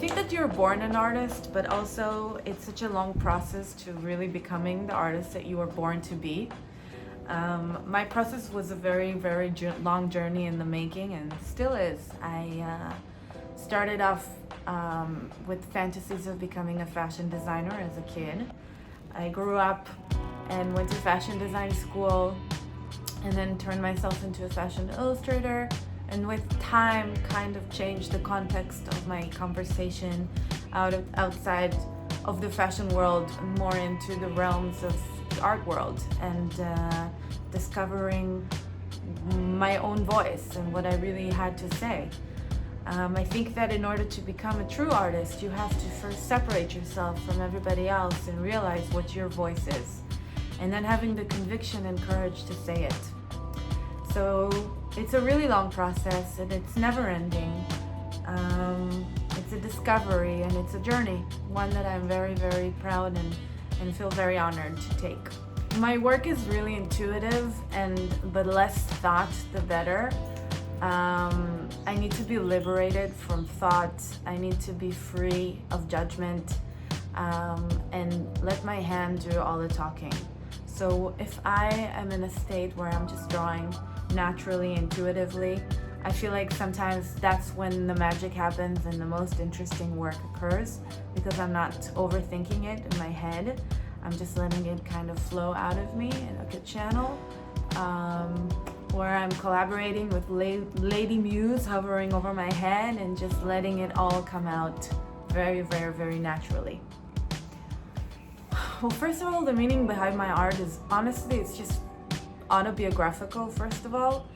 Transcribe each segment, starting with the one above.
think that you're born an artist, but also it's such a long process to really becoming the artist that you were born to be. My process was a very, very long journey in the making, and still is. I started off with fantasies of becoming a fashion designer as a kid. I grew up and went to fashion design school, and then turned myself into a fashion illustrator, and with time kind of changed the context of my conversation outside of the fashion world, more into the realms of the art world, and discovering my own voice and what I really had to say. I think that in order to become a true artist, you have to first separate yourself from everybody else and realize what your voice is, and then having the conviction and courage to say it. So it's a really long process, and it's never ending. It's a discovery, and it's a journey, one that I'm very, very proud and feel very honored to take. My work is really intuitive, but less thought, the better. I need to be liberated from thought. I need to be free of judgment, and let my hand do all the talking. So if I am in a state where I'm just drawing naturally, intuitively, I feel like sometimes that's when the magic happens and the most interesting work occurs, because I'm not overthinking it in my head. I'm just letting it kind of flow out of me in like a channel, where I'm collaborating with Lady Muse hovering over my head and just letting it all come out very, very, very naturally. Well, first of all, the meaning behind my art is, honestly, it's just autobiographical, first of all.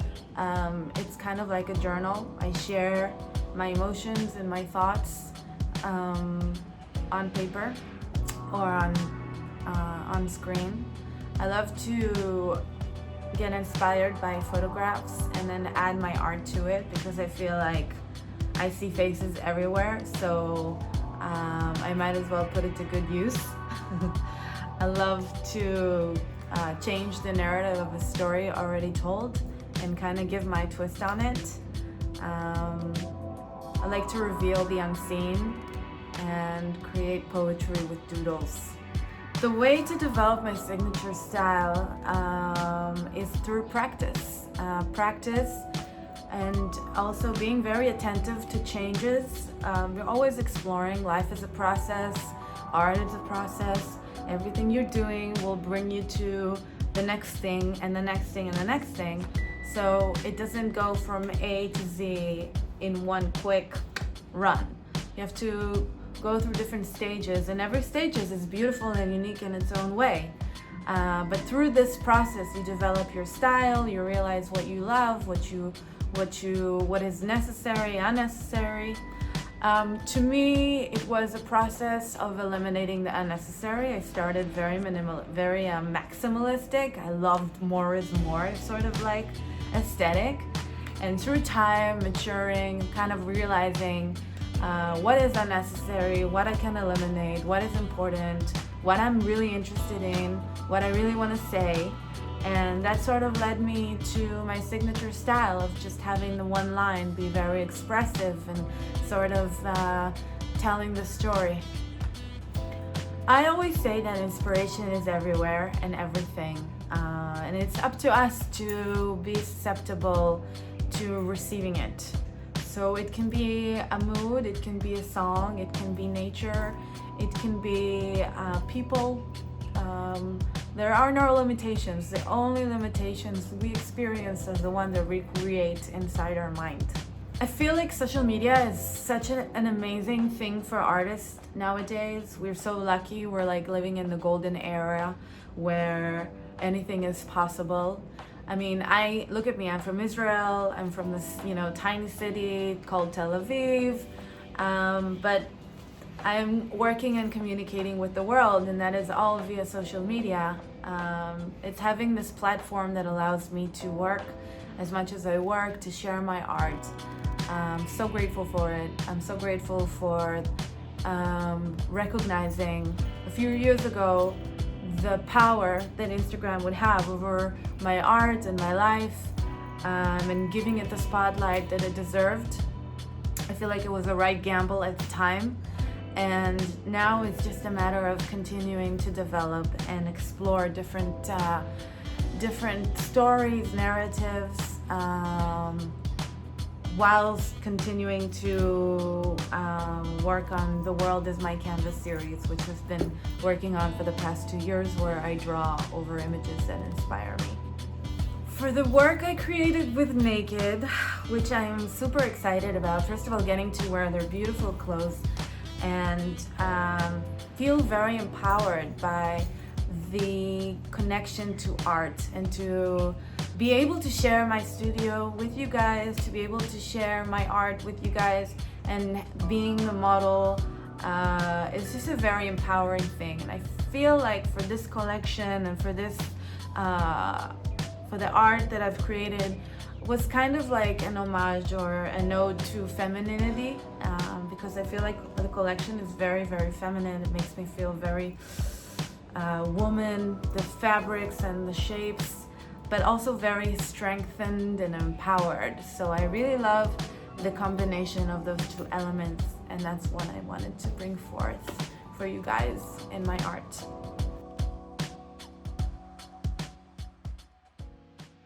It's kind of like a journal. I share my emotions and my thoughts on paper or on screen. I love to get inspired by photographs and then add my art to it, because I feel like I see faces everywhere, so I might as well put it to good use. I love to change the narrative of a story already told and kind of give my twist on it. I like to reveal the unseen and create poetry with doodles. The way to develop my signature style is through practice. Practice, and also being very attentive to changes. You're always exploring. Life is a process. Art is a process. Everything you're doing will bring you to the next thing and the next thing and the next thing. So it doesn't go from A to Z in one quick run. You have to go through different stages, and every stage is beautiful and unique in its own way. But through this process, you develop your style. You realize what you love, what is necessary, unnecessary. To me, it was a process of eliminating the unnecessary. I started very maximalistic. I loved more is more sort of like aesthetic. And through time, maturing, kind of realizing what is unnecessary, what I can eliminate, what is important, what I'm really interested in, what I really want to say. And that sort of led me to my signature style of just having the one line be very expressive and sort of telling the story. I always say that inspiration is everywhere and everything, and it's up to us to be susceptible to receiving it. So it can be a mood, it can be a song, it can be nature, it can be people. There are no limitations. The only limitations we experience are the ones that we create inside our mind. I feel like social media is such an amazing thing for artists nowadays. We're so lucky. We're like living in the golden era where anything is possible. I mean, look at me. I'm from Israel. I'm from this, tiny city called TEL-AVIV. But I'm working and communicating with the world, and that is all via social media. It's having this platform that allows me to work as much as I work, to share my art. I'm so grateful for it. I'm so grateful for recognizing a few years ago the power that Instagram would have over my art and my life, and giving it the spotlight that it deserved. I feel like it was the right gamble at the time. And now it's just a matter of continuing to develop and explore different stories, narratives, whilst continuing to work on the World is My Canvas series, which I've been working on for the past 2 years, where I draw over images that inspire me. For the work I created with Naked, which I am super excited about, first of all, getting to wear their beautiful clothes and feel very empowered by the connection to art, and to be able to share my studio with you guys, to be able to share my art with you guys, and being the model is just a very empowering thing. And I feel like for this collection and for this for the art that I've created was kind of like an homage or an ode to femininity, because I feel like the collection is very, very feminine. It makes me feel very woman, the fabrics and the shapes, but also very strengthened and empowered. So I really love the combination of those two elements, and that's what I wanted to bring forth for you guys in my art.